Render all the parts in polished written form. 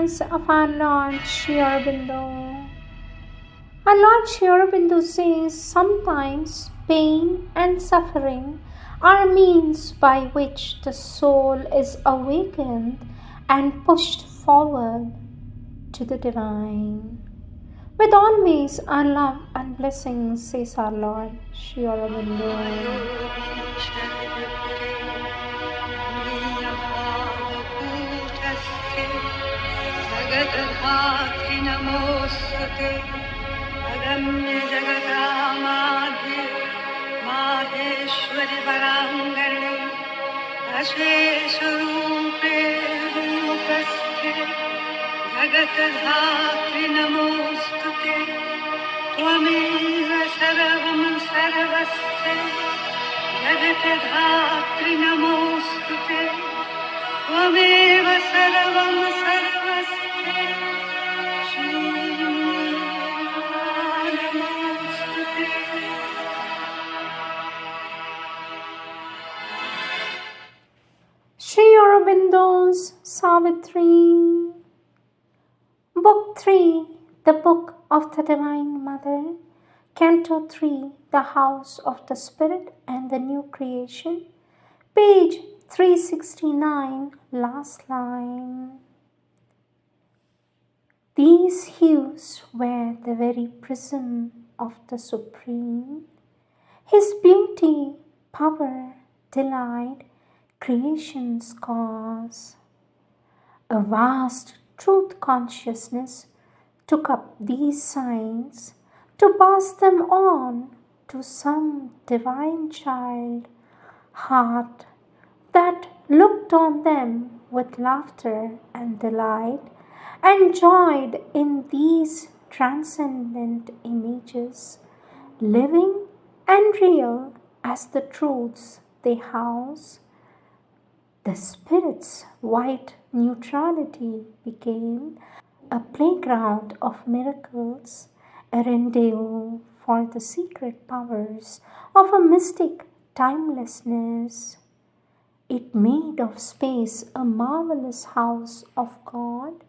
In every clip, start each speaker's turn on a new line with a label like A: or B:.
A: words of our Lord Sri Aurobindo. Our Lord Sri Aurobindo says sometimes pain and suffering are means by which the soul is awakened and pushed forward to the divine. With always our love and blessings, says our Lord Sri Aurobindo.
B: जगद्धात्री नमोस्तुते त्वमेव सर्वं सर्वस्ते जगद्धात्री नमोस्तुते त्वमेव सर्वं सर्वस्ते नमोस्तुते.
A: Sri Aurobindo's Savitri. Book 3, The Book of the Divine Mother, Canto 3, The House of the Spirit and the New Creation, page 369, last line. These hues were the very prism of the Supreme, His beauty, power, delight, creation's cause. A vast truth consciousness took up these signs to pass them on to some divine child heart that looked on them with laughter and delight and joyed in these transcendent images, living and real as the truths they house. The Spirit's white neutrality became a playground of miracles, a rendezvous for the secret powers of a mystic timelessness. It made of space a marvelous house of God.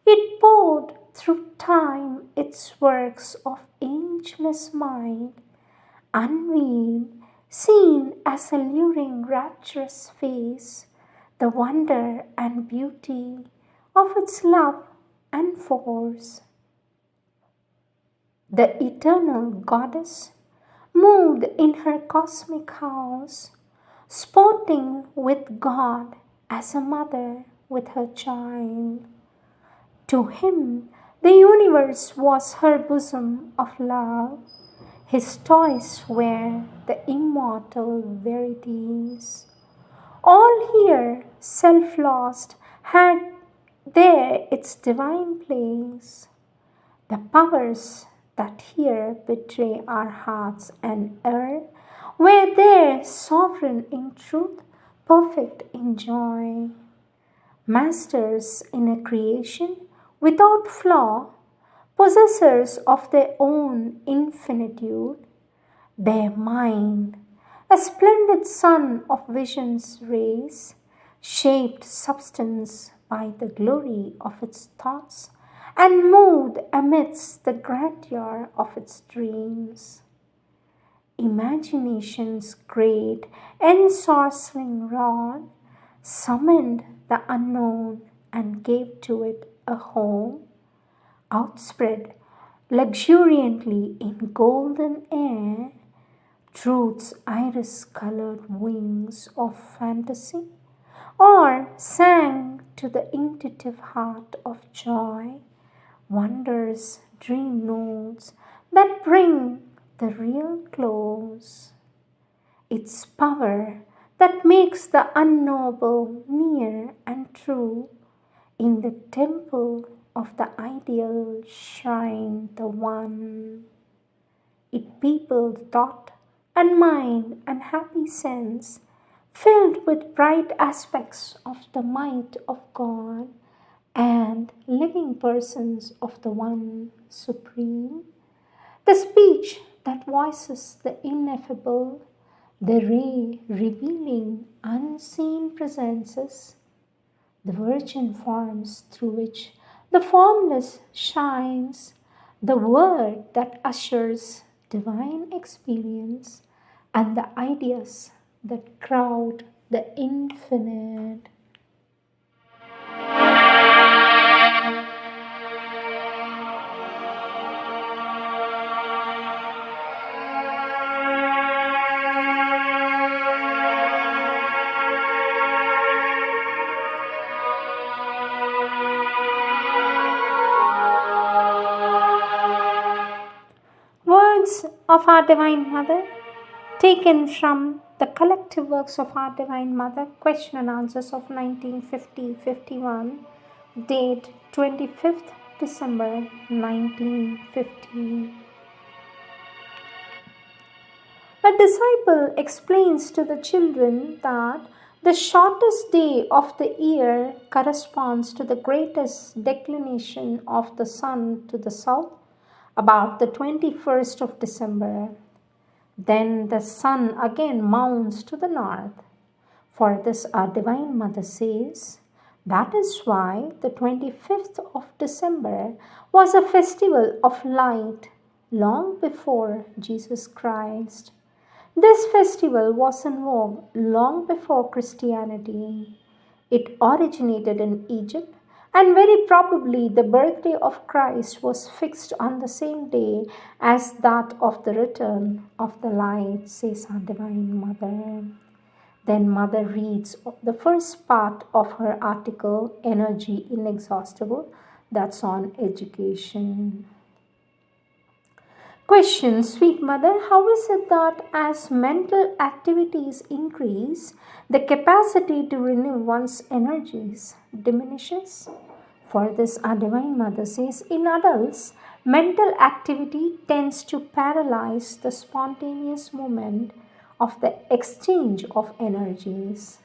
A: It poured through time its works of ageless mind, unveiled, seen as a luring, rapturous face, the wonder and beauty of its love and force. The eternal goddess moved in her cosmic house, sporting with God as a mother with her child. To him, the universe was her bosom of love. His toys were the immortal verities. All here, self-lost, had there its divine place. The powers that here betray our hearts and err were there sovereign in truth, perfect in joy. Masters in a creation without flaw, possessors of their own infinitude, their mind, a splendid sun of vision's rays, shaped substance by the glory of its thoughts, and moved amidst the grandeur of its dreams. Imagination's great ensorceling rod summoned the unknown and gave to it a home, outspread luxuriantly in golden air, truth's iris-colored wings of fantasy, or sang to the intuitive heart of joy, wonders, dream notes that bring the real close. Its power that makes the unknowable near and true, in the temple of the ideal shine the one. It peopled thought and mind and happy sense, filled with bright aspects of the might of God and living persons of the One Supreme. The speech that voices the ineffable, the ray revealing unseen presences, the virgin forms through which the formless shines, the word that ushers divine experience, and the ideas that crowd the infinite. Words of our Divine Mother, taken from the collective works of our Divine Mother, question and answers of 1950-51, date 25th December 1950. A disciple explains to the children that the shortest day of the year corresponds to the greatest declination of the sun to the south, about the 21st of December. Then the sun again mounts to the north. For this, our Divine Mother says, that is why the 25th of December was a festival of light long before Jesus Christ. This festival was in vogue long before Christianity. It originated in Egypt, and very probably the birthday of Christ was fixed on the same day as that of the return of the light, says our Divine Mother. Then Mother reads the first part of her article, Energy Inexhaustible, that's on education. Question, sweet mother, how is it that as mental activities increase, the capacity to renew one's energies diminishes? For this, our Divine Mother says, in adults, mental activity tends to paralyze the spontaneous movement of the exchange of energies.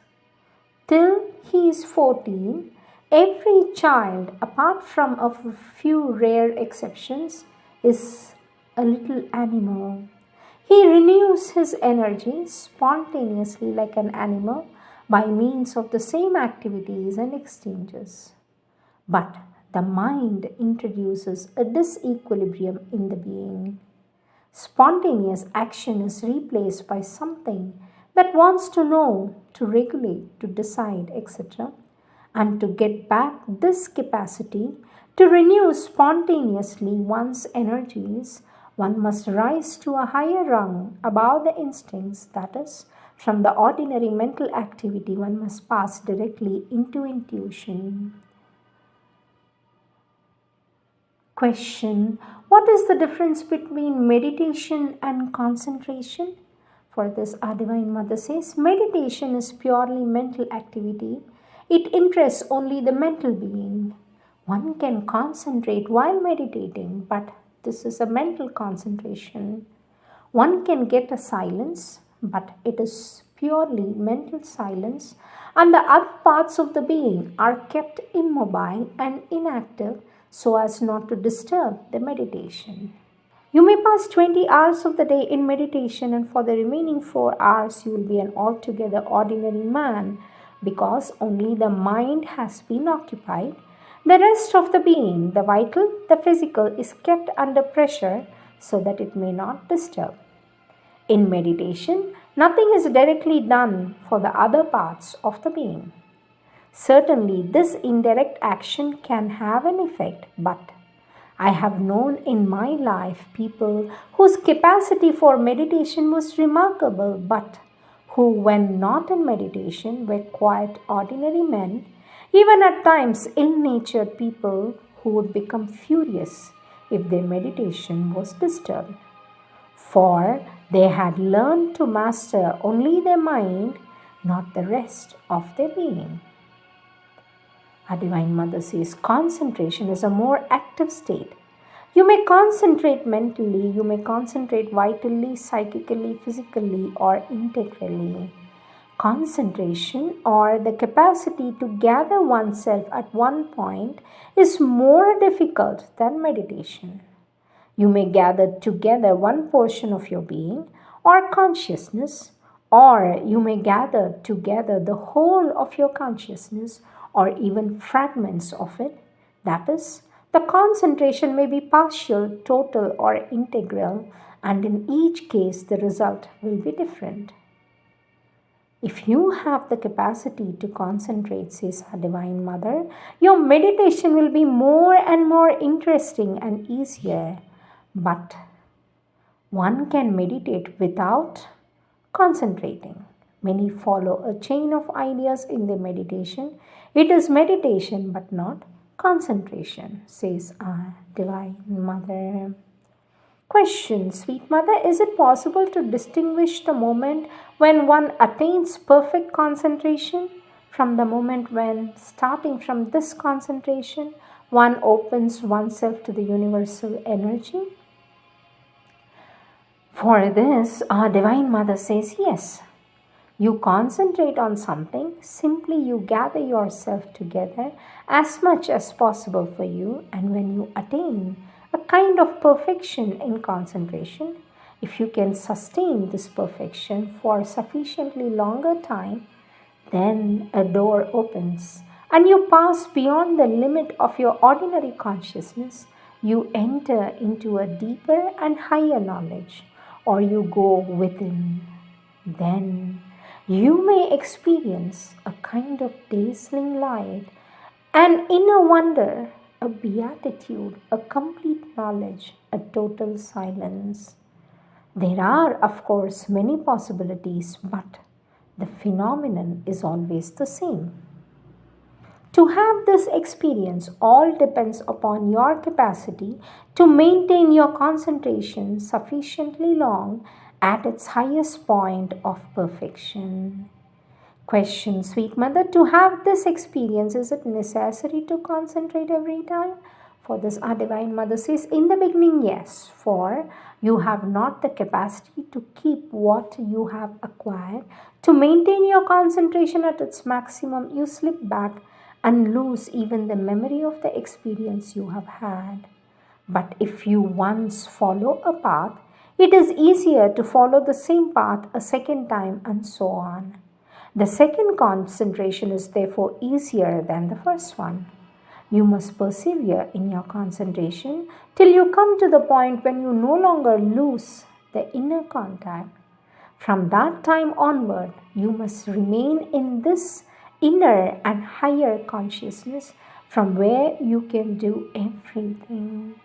A: Till he is 14, every child, apart from a few rare exceptions, is a little animal. He renews his energy spontaneously like an animal by means of the same activities and exchanges. But the mind introduces a disequilibrium in the being. Spontaneous action is replaced by something that wants to know, to regulate, to decide, etc. And to get back this capacity to renew spontaneously one's energies, one must rise to a higher rung above the instincts, that is, from the ordinary mental activity, one must pass directly into intuition. Question, what is the difference between meditation and concentration? For this, our Divine Mother says, meditation is purely mental activity. It interests only the mental being. One can concentrate while meditating, but this is a mental concentration. One can get a silence, but it is purely mental silence, and the other parts of the being are kept immobile and inactive so as not to disturb the meditation. You may pass 20 hours of the day in meditation, and for the remaining 4 hours, you will be an altogether ordinary man because only the mind has been occupied. The rest of the being, the vital, the physical, is kept under pressure so that it may not disturb. In meditation, nothing is directly done for the other parts of the being. Certainly, this indirect action can have an effect, but I have known in my life people whose capacity for meditation was remarkable, but who, when not in meditation, were quite ordinary men, even at times ill-natured people who would become furious if their meditation was disturbed. For they had learned to master only their mind, not the rest of their being. Our Divine Mother says concentration is a more active state. You may concentrate mentally, you may concentrate vitally, psychically, physically, or integrally. Concentration, or the capacity to gather oneself at one point, is more difficult than meditation. You may gather together one portion of your being or consciousness, or you may gather together the whole of your consciousness, or even fragments of it. That is, the concentration may be partial, total, or integral, and in each case the result will be different. If you have the capacity to concentrate, says our Divine Mother, your meditation will be more and more interesting and easier. But one can meditate without concentrating. Many follow a chain of ideas in their meditation. It is meditation but not concentration, says our Divine Mother. Question, sweet mother, is it possible to distinguish the moment when one attains perfect concentration from the moment when, starting from this concentration, one opens oneself to the universal energy? For this, our Divine Mother says yes. You concentrate on something, simply you gather yourself together as much as possible for you, and when you attain a kind of perfection in concentration, if you can sustain this perfection for sufficiently longer time, then a door opens and you pass beyond the limit of your ordinary consciousness. You enter into a deeper and higher knowledge, or you go within. Then you may experience a kind of dazzling light, an inner wonder, a beatitude, a complete knowledge, a total silence. There are, of course, many possibilities, but the phenomenon is always the same. To have this experience all depends upon your capacity to maintain your concentration sufficiently long at its highest point of perfection. Question, sweet mother, to have this experience, is it necessary to concentrate every time? For this, our Divine Mother says, in the beginning, yes, for you have not the capacity to keep what you have acquired. To maintain your concentration at its maximum, you slip back and lose even the memory of the experience you have had. But if you once follow a path, it is easier to follow the same path a second time, and so on. The second concentration is therefore easier than the first one. You must persevere in your concentration till you come to the point when you no longer lose the inner contact. From that time onward, you must remain in this inner and higher consciousness from where you can do everything.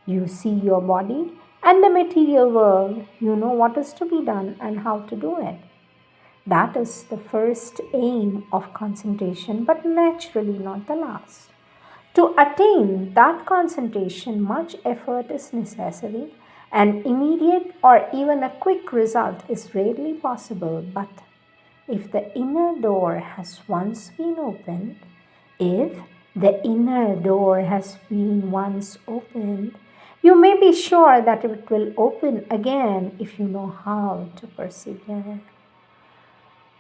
A: You see your body and the material world. You know what is to be done and how to do it. That is the first aim of concentration, but naturally not the last. To attain that concentration, much effort is necessary. An immediate or even a quick result is rarely possible, but if the inner door has once been opened, if the inner door has been once opened, you may be sure that it will open again if you know how to persevere.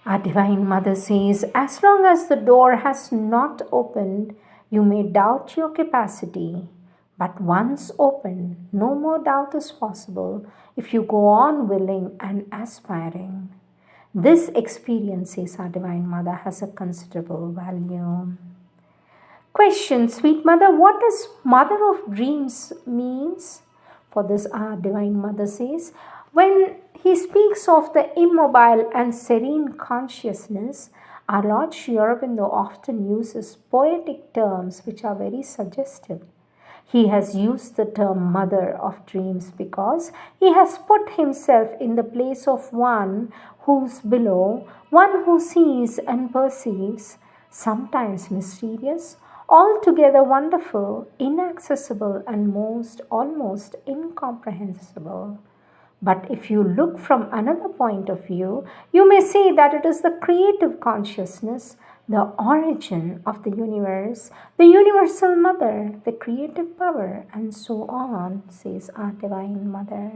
A: Our Divine Mother says, as long as the door has not opened, you may doubt your capacity. But once opened, no more doubt is possible if you go on willing and aspiring. This experience, says our Divine Mother, has a considerable value. Question, sweet mother, what does mother of dreams means? For this, our Divine Mother says, when he speaks of the immobile and serene consciousness, our Lord Sri Aurobindo often uses poetic terms which are very suggestive. He has used the term mother of dreams because he has put himself in the place of one who's below, one who sees and perceives, sometimes mysterious, altogether wonderful, inaccessible, and almost incomprehensible. But if you look from another point of view, you may say that it is the creative consciousness, the origin of the universe, the universal mother, the creative power, and so on, says our Divine Mother.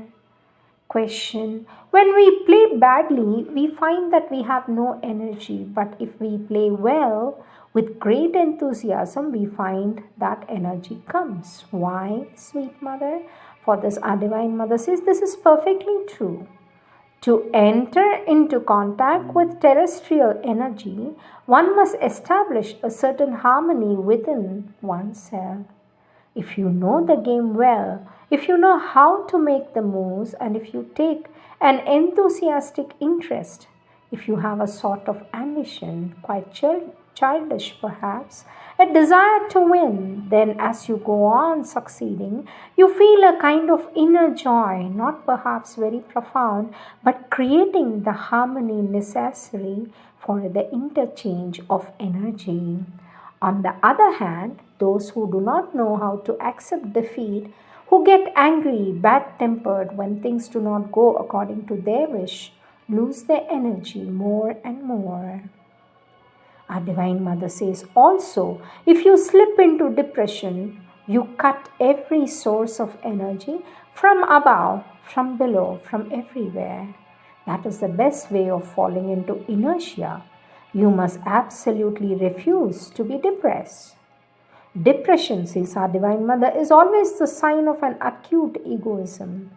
A: Question, when we play badly, we find that we have no energy, but if we play well, with great enthusiasm, we find that energy comes. Why, sweet mother? For this, our Divine Mother says, this is perfectly true. To enter into contact with terrestrial energy, one must establish a certain harmony within oneself. If you know the game well, if you know how to make the moves, and if you take an enthusiastic interest, if you have a sort of ambition, quite childish perhaps, a desire to win, then as you go on succeeding, you feel a kind of inner joy, not perhaps very profound, but creating the harmony necessary for the interchange of energy. On the other hand, those who do not know how to accept defeat, who get angry, bad tempered when things do not go according to their wish, lose their energy more and more. Our Divine Mother says also, if you slip into depression, you cut every source of energy from above, from below, from everywhere. That is the best way of falling into inertia. You must absolutely refuse to be depressed. Depression, says our Divine Mother, is always the sign of an acute egoism.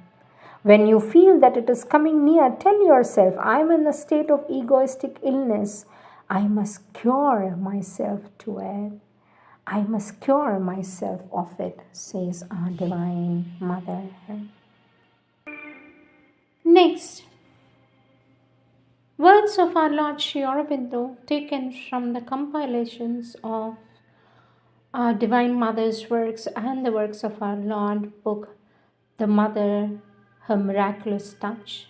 A: When you feel that it is coming near, tell yourself, I am in a state of egoistic illness. I must cure myself to it. I must cure myself of it, says our Divine Mother. Next, words of our Lord Sri Aurobindo taken from the compilations of our Divine Mother's works and the works of our Lord book, The Mother, Her Miraculous Touch.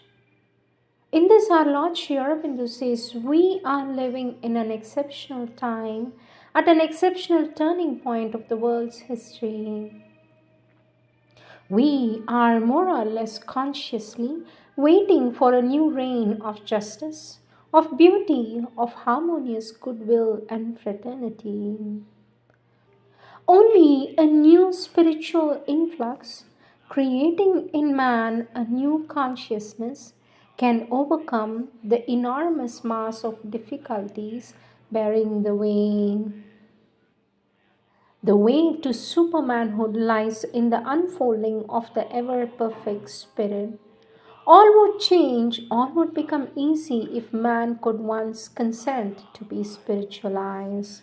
A: In this, our Lord Sri Aurobindo says, we are living in an exceptional time, at an exceptional turning point of the world's history. We are more or less consciously waiting for a new reign of justice, of beauty, of harmonious goodwill and fraternity. Only a new spiritual influx, creating in man a new consciousness, can overcome the enormous mass of difficulties bearing the way. The way to supermanhood lies in the unfolding of the ever perfect Spirit. All would change, all would become easy if man could once consent to be spiritualized.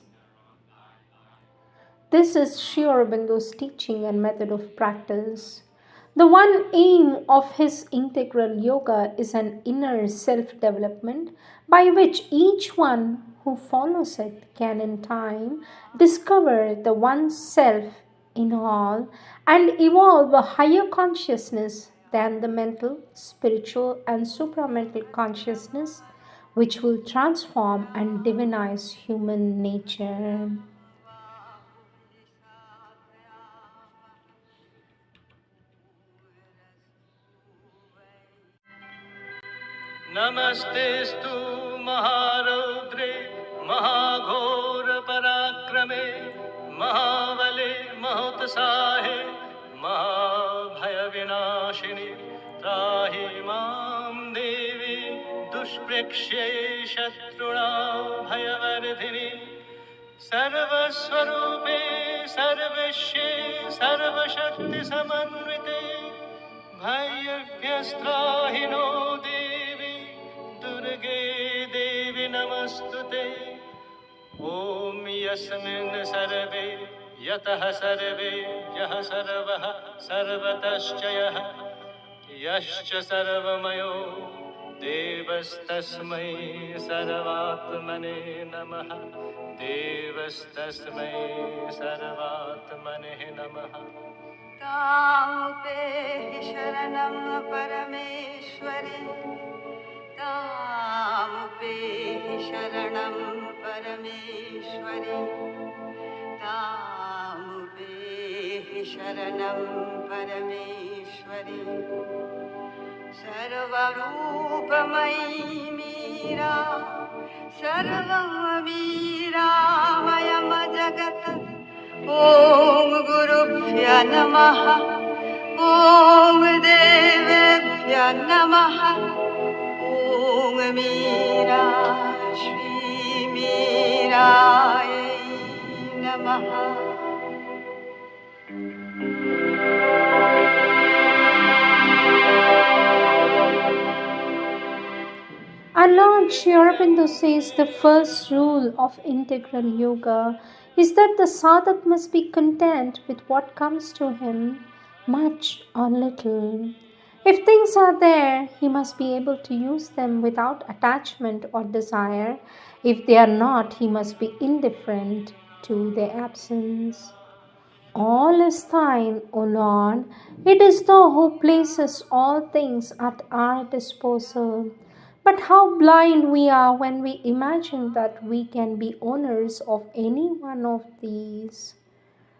A: This is Sri Aurobindo's teaching and method of practice. The one aim of his integral yoga is an inner self-development by which each one who follows it can in time discover the one self in all and evolve a higher consciousness than the mental, spiritual and supramental consciousness which will transform and divinize human nature.
B: नमस्तेस्तु महारौद्रे महाघोरपराक्रमे महाबले महोत्साहे महाभयविनाशिनि त्राहि मां देवी दुष्प्रेक्ष्ये शत्रुणां भयवर्धिनि सर्वस्वरूपे सर्वस्ये सर्वशक्तिसमन्विते भयव्यस्त्राहि no देवी दुर्गे देवी नमस्तुते ॐ यस्मिन् सर्वे यतः सर्वे यः सर्वः सर्वतश्च यः यश्च सर्वमयो देवस्तस्मै सर्वात्मने नमः देवस्तस्मै सर्वात्मने नमः तामुपे शरणं परमेश्वरि तामुपे शरणं परमेश्वरि तामुपे शरणं परमेश्वरि सर्वरूपमयी मीरा सर्वं मीरामयं जगत् ॐ गुरुभ्यो नमः ॐ देवेभ्यो नमः ॐ मीरा श्री मीरायै नमः
A: And Lord Sri Aurobindo says the first rule of integral yoga is that the sadhak must be content with what comes to him, much or little. If things are there, he must be able to use them without attachment or desire. If they are not, he must be indifferent to their absence. All is thine, O Lord. It is thou who places all things at our disposal. But how blind we are when we imagine that we can be owners of any one of these,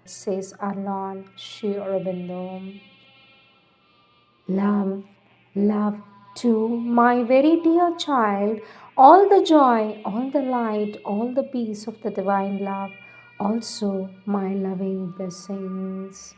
A: says our Lord Sri Aurobindo. Love, love to my very dear child, all the joy, all the light, all the peace of the divine love, also my loving blessings.